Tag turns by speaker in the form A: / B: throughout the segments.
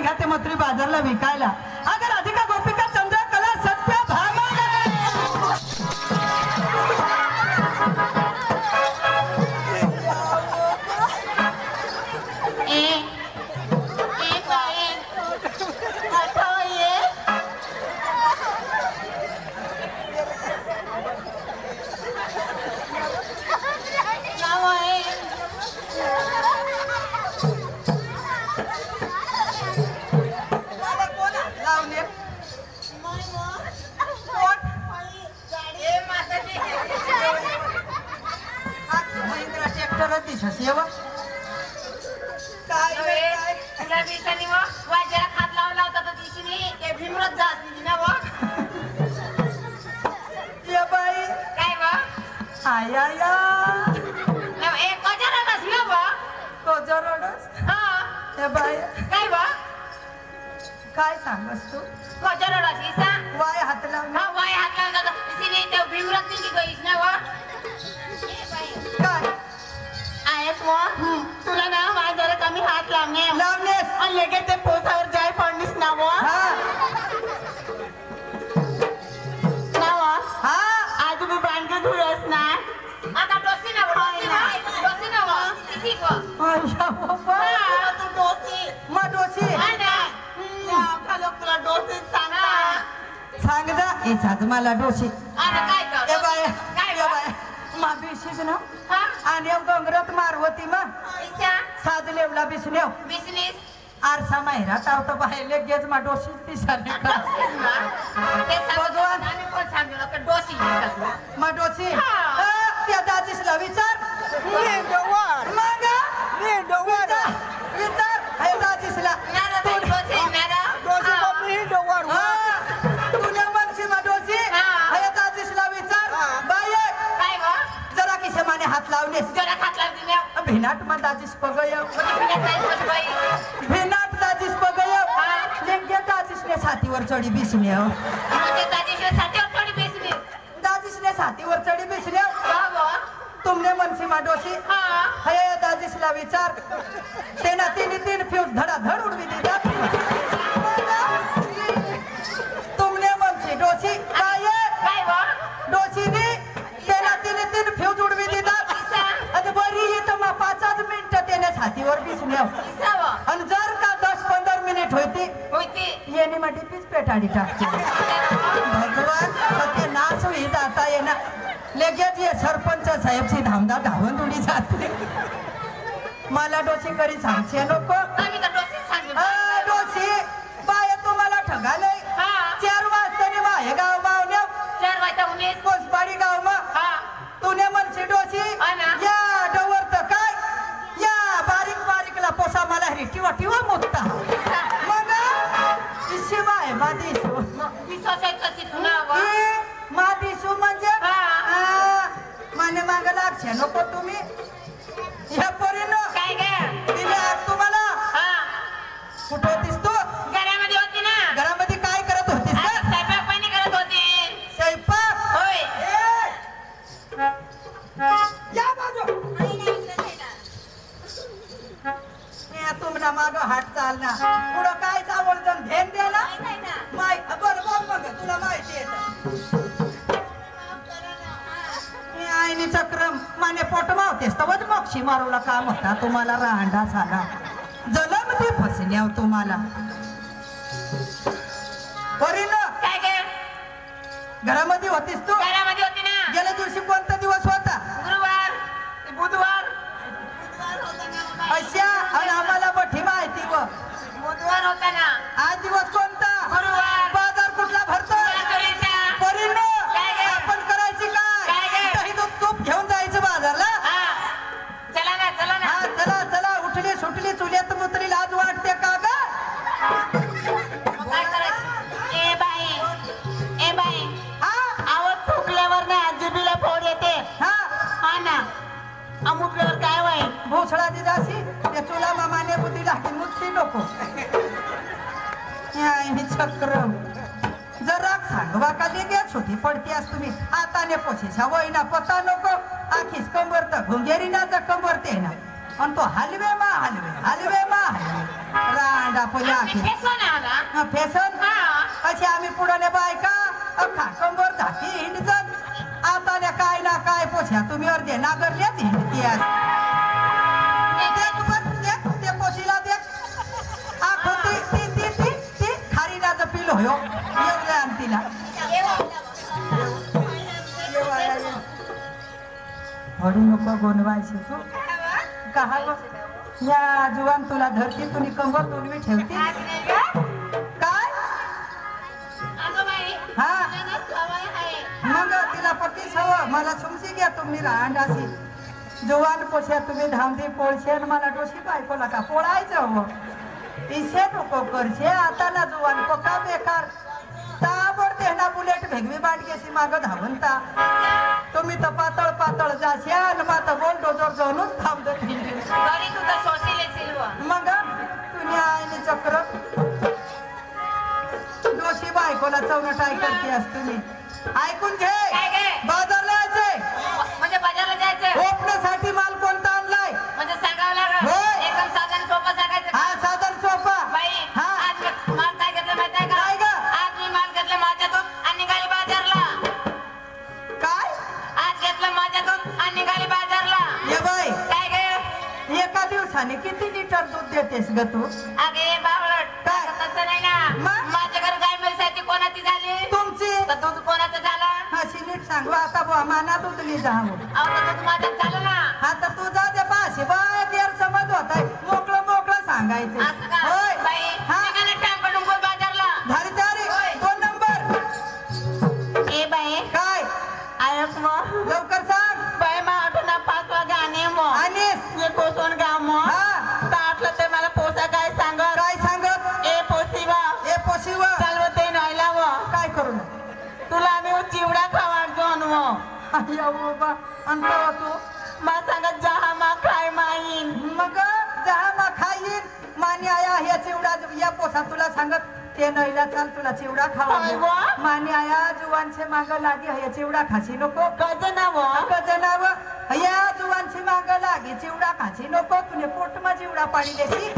A: निघाते मथुरी बाजारला विकायला. अगं राधिका गोपिका चंद्रकला सत्य भामा काय सांगस तू वाय हात लावून काय
B: आहेस तुला ना माझ्या जरा कमी हात
A: लावणेस
B: आणि लगेच ते पोसावर जाय पडलीस ना आज तुम्ही बांधके धुळस ना आता डोसी ना तुला डोसी
A: सांग जा इचाच मला डोशी
B: काय
A: मा बिशीच ना आणि डोंगरात मारवती मा साज लेवला बिसनेव आरसा माहिरा टावत पाहिले गेज मा डोशीच दिसाने भगवान मा डोशी त्या दाजीसला विचार विचार हे दाजीसला तुला मनसी मा डोशी हे दाजीसला विचार बाये जरा किसे माने हात लावले भिनाट मा दाजीस पगय भिनाट दाजीस पगय लेंगे दाजीसने छातीवर चढी बिसने दाजीसने छातीवर चढी बिसने तुमने मनसी मा डोशी हे दाजीसला विचार तेना तीन फ्यूज धडाधड उडवी दिला तुमने मनसी डोशी काय डोशीनी तेना तीन फ्यूज उडवी दिला आणि बरी येतं मा 5 मिनिटं त्याने छातीवर बिसने आणि जर का 10-15 मिनिट होती येणे मध्ये पीच पेटाडी टाकते भगवान सत्य नाच होई जाता ये ना लगेच ये सरपंच साहेबची धामदा धावून उडी जाते मला डोशी करी सांगते नको डोशी बाय तुम्हाला ठगाले 4 वाजता माहे गाव मावल्या
B: 4 वाजता
A: कोसबाडी गाव मा तुने मनसी डोशी या डवर तर काय या बारीकला पोसा मला टिवा मुत्ता मग शिवा आहे मादिसू म्हणजे माने माग लागशे नको तुम्ही ह्या पोरीनं
B: काय
A: तिने तुम्हाला कुठं होतीस तू
B: घरामध्ये होती ना
A: घरामध्ये काय करत होतीस का
B: स्वयंपाक पाणी करत होती
A: स्वयंपाक
B: होय
A: या बाजू तुमना माग हात चालना पुढं काय चावळजण ध्यान द्या ना माय बरोबर बघ तुला माहिती आहे आईनी चक्रम माने पोट मावतेस तर मोक्षी मारूला काम होता तुम्हाला रांडा झाला जलम ते फसल्याव तुम्हाला
B: काय काय
A: घरामध्ये होतीस तू
B: घरामध्ये होती ना
A: गेल्या दिवशी कोणता दिवस होता
B: गुरुवार बुधवार
A: अशा आणि आम्हाला मोठी माहिती व
B: बुधवार होता ना
A: आज दिवस कोणता
B: गुरुवार
A: बाजार कुठला भरतो आपण करायची काय तूप घेऊन जायचं बाजारला
B: चला ना
A: चला उठली सुटली चुल्यात मुतरी लाज वाटते का ग
B: काय करायचं ए बाई आवत थुकल्यावर ना जिबीला फोड येते हा ना अमुकल्यावर काय वाई
A: भोसळा दिदासी त्या चुला मामाने बुद्धी टाकी मुच्छी नको चक्रम जरा सांगवा का लेगे छोटी पडती आज तुम्ही हाताने पोशीसा वयना पता नको आखीच कंबर तर घुंगेरी ना कंबर ते ना आणि तो हलवे मा रांडा पल्या फेसन अशी आम्ही पुढे बायका अख्खा कंबर झाकी हिंडजन आता ने काय ना काय पोछ्या तुम्ही अर्धे नागरल्याच हिंडती देख बघ देख ते पोशीला देख आखो ती खारीनाचं पिल होयो येवले आण तिला हडू नको गोंधवायची तू कहा या जुवान तुला धरती तुनी कंबर तुलवी ठेवती काय हा मग तिला पक्कीच हवं मला सुमसी घ्या तुम्ही रांडासी जुवान पोशा तुम्ही धामदी पोळशे मला डोशी बायकोला का पोळायचं हवं इसे नको करशे आता ना जुवान पक्का बेकार ताबड तेहना बुलेट भेगवी बाटकेशी माग धावनता तुम्ही तर पातळ पातळ जाशा आणि माता बोल डोजर जाऊनच थांबत मग तुम्ही आईने चक्र दोषी बायकोला चौनटाई करते तुम्ही ऐकून घे बाजारला जायचंय
B: म्हणजे बाजारला जायचंय
A: ओपण्यासाठी माल कोणता आणलाय
B: म्हणजे सांगावं लागलं एकदम साधन सोपं सांगायचं
A: हा साधन सोपा
B: बाई आज माल काय घेतलं माहिती आहे का
A: काय ग
B: आज मी माल घेतलं माझ्यातून आणि निघाली बाजारला
A: काय
B: आज घेतलं माझ्यातून आणि निघाली बाजारला
A: ये बाई
B: काय गे
A: एका दिवसाने किती लिटर दूध देतेस ग तू
B: अगे बावळट
A: काय?
B: तसं नाही ना माझ्या घर गाय म्हैसाची कोणाची झाली
A: तुमची
B: तर दूध कोणाचं झालं
A: अशी नीट सांगू आता बुवा माना दूध ली जावं
B: अहो तर दूध माझं झालं ना
A: आता तू जा दे पाशी बाय देर समज होताय मोकळं सांगायचं
B: असं का
A: होय
B: बाई
A: हा
B: निघाले टॅम्पो डुंगर बाजारला
A: धारी धारी 2 नंबर
B: ए बाई
A: काय
B: आयक मग
A: लवकर सांग
B: बाई मा आठवणा 5 वाजे आणे मग
A: आणि
B: ये कोसोन गाव मग
A: हा
B: ताटलं ते मला पोसा काय सांगत
A: काय सांगत
B: ए पोसीवा
A: ए पोशिव
B: चालवते नाहीला व
A: काय करू
B: तुला आम्ही चिवडा खावाडतो अनव
A: अय्या बाबा अंतवा तू
B: मा सांगत जहा मा खाय माईन
A: मग जहा मा खाईन मानी आया हे चिवडा या पोसा तुला सांगत ते नईला चाल तुला चिवडा खावा
B: काय व?
A: मानी आया जुवानचे माग लागी हे चिवडा खाशी नको
B: कज नाव
A: जनाव या जुवानची माग लागी चिवडा खाशी नको तुने पोटमा चिवडा पाणी देशी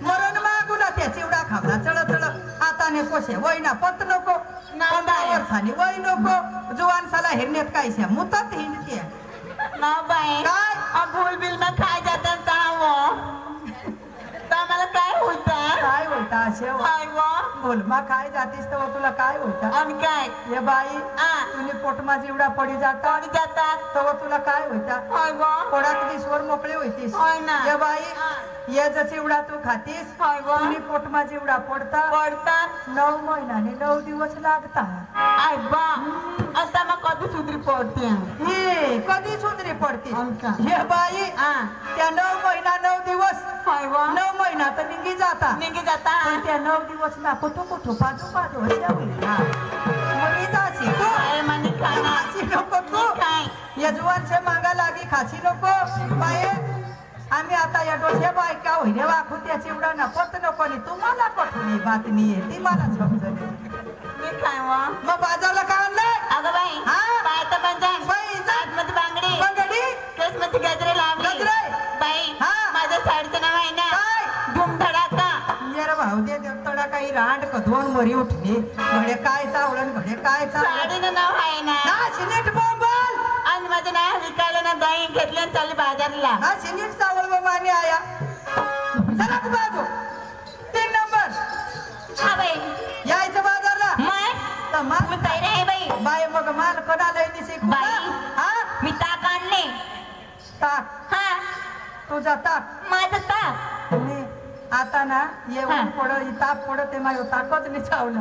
A: मरण मागुला त्या चिवडा खावला चळ चळ आता ने पोशे वैना पत नको नांदावर झाली वै नको जुवान साला हिरण्यात कायशा मुतात हिंडते
B: नाव बाई
A: काय
B: अब भूल बिल में खाय जाते ताव मला काय होता
A: काय होता असे
B: काय व
A: बोलमा काय जातीस तर तुला काय होता
B: आणि काय
A: ये बाई तुने पोटमा चिवडा पडी जाता
B: कोणी जातात
A: तर तुला काय होता
B: होय व
A: पोडात दिसवर मोकळे होतीस
B: होय ना
A: ये बाई ये जो चिवडा तू खातीस
B: होय व
A: तुनी पोटमा चिवडा पडता
B: पडतात
A: 9 महिन्याने 9 दिवस लागता
B: आय बा आता मग कधी सुधरी पडते
A: हे कधी सुधरी पडतीस
B: अंका.
A: ये बाई त्या 9 महिना 9 दिवस
B: होय व
A: 9 महिना तर निघी जाता
B: निघी जाता
A: पण त्या 9 दिवस ना कुठं पाजू अशा होईल मग जाशी तू
B: काय म्हणे काय ना
A: खाशी नको तू
B: काय
A: यजवानचे मागा लागी खाशी नको बाये आम्ही आता या डोशे बायका होईने वाखू त्या चिवडा ना पत नको नी तुम्हाला पठवली बातमी आहे ती मला समजली
B: मी काय व
A: मग बाजारला काय आणलंय
B: अगं बाई
A: हा?
B: पाय तर बंधन
A: बाई जा
B: मध्ये बांगडी
A: बंगडी
B: केस मध्ये गजरे लावली
A: गजरे?
B: बाई
A: हा?
B: माझ्या साडीचं नाव आहे ना
A: काय
B: धूम धडाका
A: मेरा भाऊ दे देवतडा काही रांड कधवून मरी उठली घडे काय चावलं घडे काय चावलं
B: साडीचं नाव आहे ना
A: ना सिनेट बोंबल
B: आणि माझं नाव विकायला ना दही घेतली आणि चालली बाजारला
A: ना सिनेट चावल माने आया चला तू बाजू 3 नंबर
B: हा बाई
A: यायचं बाजारला
B: मग
A: तर माल
B: मी तयार आहे बाई
A: बाय मग माल कोणाला दिसे
B: बाई.
A: हा
B: मी ताक आणले
A: टाक
B: हा
A: तुझा टाक
B: माझं ताक
A: आणि आता ना येऊन
B: हा.
A: पड ताप पडत ते माझं ताकच नाही चावलं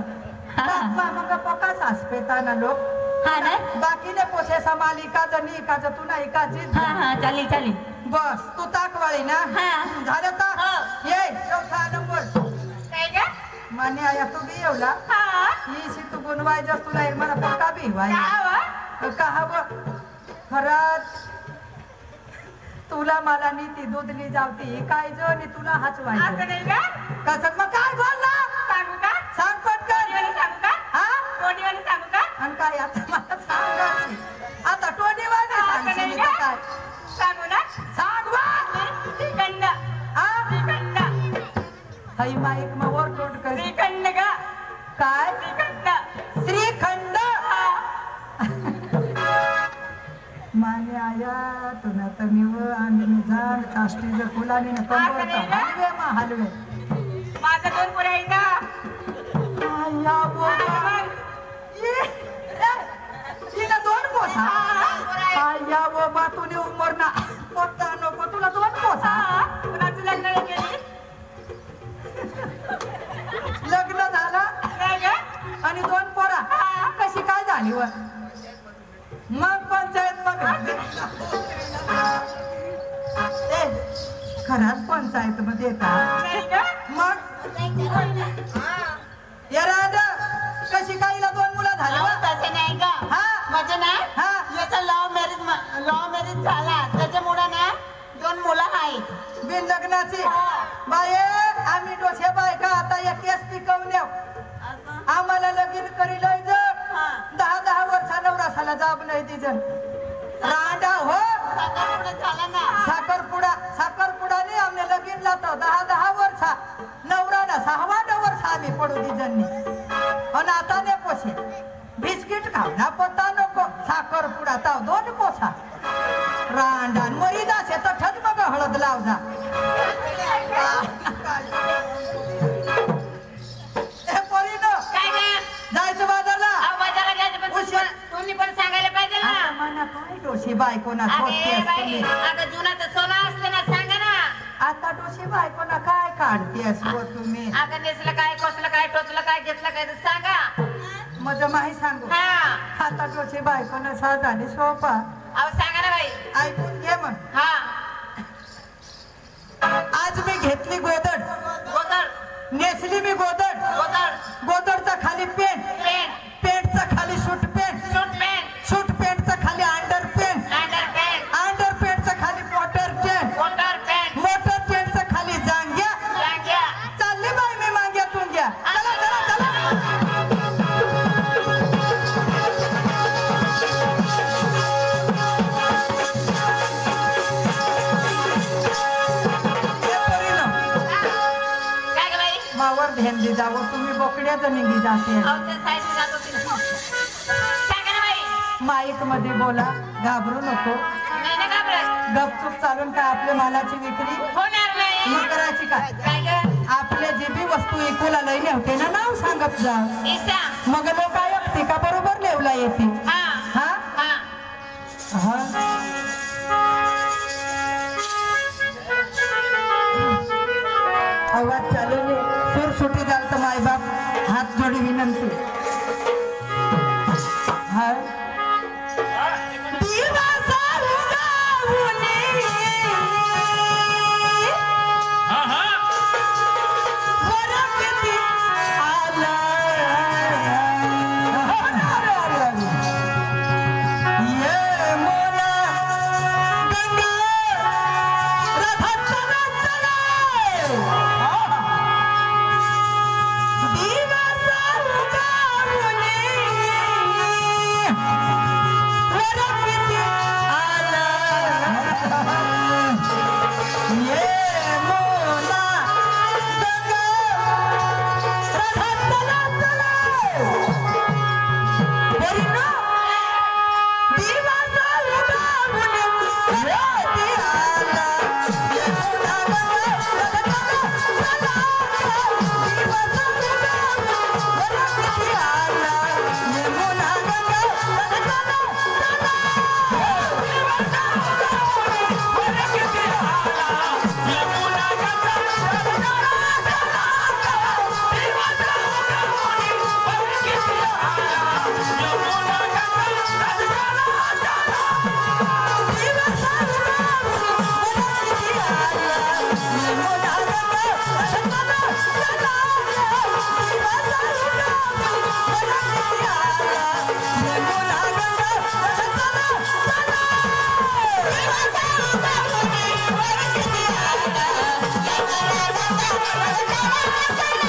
B: हा.
A: ताप मग पका सासपेता ना लोक
B: हा ना
A: बाकीने पोसे समाली का जनी का तू नाही का जीत
B: हा हा चालेल चालेल
A: बस तू ताकवाळी ना
B: हा.
A: झालं
B: हो.
A: ताक ये 4था नंबर
B: काय ग
A: माने आया तू बी येवला
B: हा
A: ही तू गुणवायचं तुला एक मला पक्का बी वाय
B: काय व
A: कहाव खरंच तुला मला नी ती दूधली जावती काय जो आणि तुला हचवायचं
B: असं नाही का
A: कसं मग काय बोलला
B: सांगू का
A: सांग पटकन
B: टोनीवाली सांगू का
A: हा
B: टोनीवाली सांगू का
A: आणि काय आता मला सांगायची आता टोनीवाने
B: असं
A: सांगशील
B: नाही
A: तर
B: का?
A: काय
B: सांगू ना
A: सांग बा
B: श्रीखंड
A: हा
B: श्रीखंड
A: हई माईक मग वर तोड कर
B: श्रीखंड का
A: काय
B: श्रीखंड
A: श्रीखंड माने आया तुला तर निव आणि जाण काष्टीचं फुलाने न कंबरता हलवे मा हलवे
B: माझा 2 पुऱ्या आहे
A: आया बोला ये तिला 2 पोसा आया बाबा तुने उमर ना पोता नको तुला 2 पोसा
B: कुणाचं लग्न नाही केली
A: लग्न झालं
B: नाही ग
A: आणि 2 पोरा कशी काय झाली व मग पंचायत मग खराच पंचायत मध्ये येतात मग कशी काहीला 2 मुलं झाली व?
B: तसं नाही का
A: हा
B: म्हणजे ना
A: हा
B: याचा लव्ह मॅरेज झाला त्याच्यामुळे ना 2 मुलं आहेत
A: बिन लग्नाची बाये आम्ही डोसे बायका आता एक केस पिकवल्या आम्हाला लगीन करी लय जग 10 वर्षा नवरासाला जाब नाही तिचं रांडा हो साखरपुडाने आम्ही लगीन लातो 10 वर्षा नवराला 6 वर्ष आम्ही पडू तिजननी आणि आता ने पोसे बिस्किट खाऊ ना पत्ता नको साखरपुडा ताव 2 पोसा रांडा मरीदा से तर ठद मग हळद लावजा ए पोरीनो
B: काय ग
A: जायचं बाजारला
B: बाजाराला जायचं पण तुम्ही पण सांगायला पाहिजे ना
A: आता मना काय डोशी बायकोना
B: अरे
A: शोधतेस
B: बाई
A: तुम्ही
B: आता जुनाचं सोनं असतं ना सांगा ना
A: आता डोशी बायकोना काय काढतेस व तुम्ही
B: आता नेसलं काय कसलं काय टोचलं काय घेतलं काय तर सांगा
A: माझं माही सांगू
B: हा
A: आता डोशी बायकोना साधाने सोपा
B: अहो सांगा ना बाई
A: ऐकून घे मग
B: हा
A: आज मी घेतली गोदड
B: गोदर
A: नेसली मी गोदड
B: गोदर
A: गोदडचा खाली पेंट
B: पेन
A: पेंटचा खाली सूट पेंट
B: सूट पेन
A: सूट पेंटचा खाली underpant
B: under pen
A: under पेंटचा खाली motor tent
B: motor pen
A: motor टेंटचा खाली जांग्या
B: जांग्या
A: चालली बाई मी माग्यातून घ्या चला चला चला
B: काय ग बाई
A: मावर भेंडी जावं तुम्ही बोकड्याच निघी जाते
B: अहो ते साईडने जात होती ना सांगा ना बाई
A: माईक मध्ये बोला घाबरू नको
B: नाही ना घाबरत
A: गपचूप चालून काय आपल्या मालाची विक्री
B: होणार नाही
A: मग करायची काय
B: काय ग
A: आपले जे बी वस्तू इकूला लई नेवते ना नाव सांगत जा
B: ईसा
A: मग लोक ऐकते का बरोबर नेवला येते
B: हा
A: हा
B: हा
A: हा आवाज चालू सुर सुटी जाल तर मायबाप हात जोडी विनंती हा दिवसा उगावुनी वरकती आला ये मोला गंगा रथात चला दिवसा उगावुनी वरकती आला ये मोला गंगा रथात चला बोलिनो दिवसा उगावुनी वरकती आला ये मोला गंगा रथात
C: Thank you.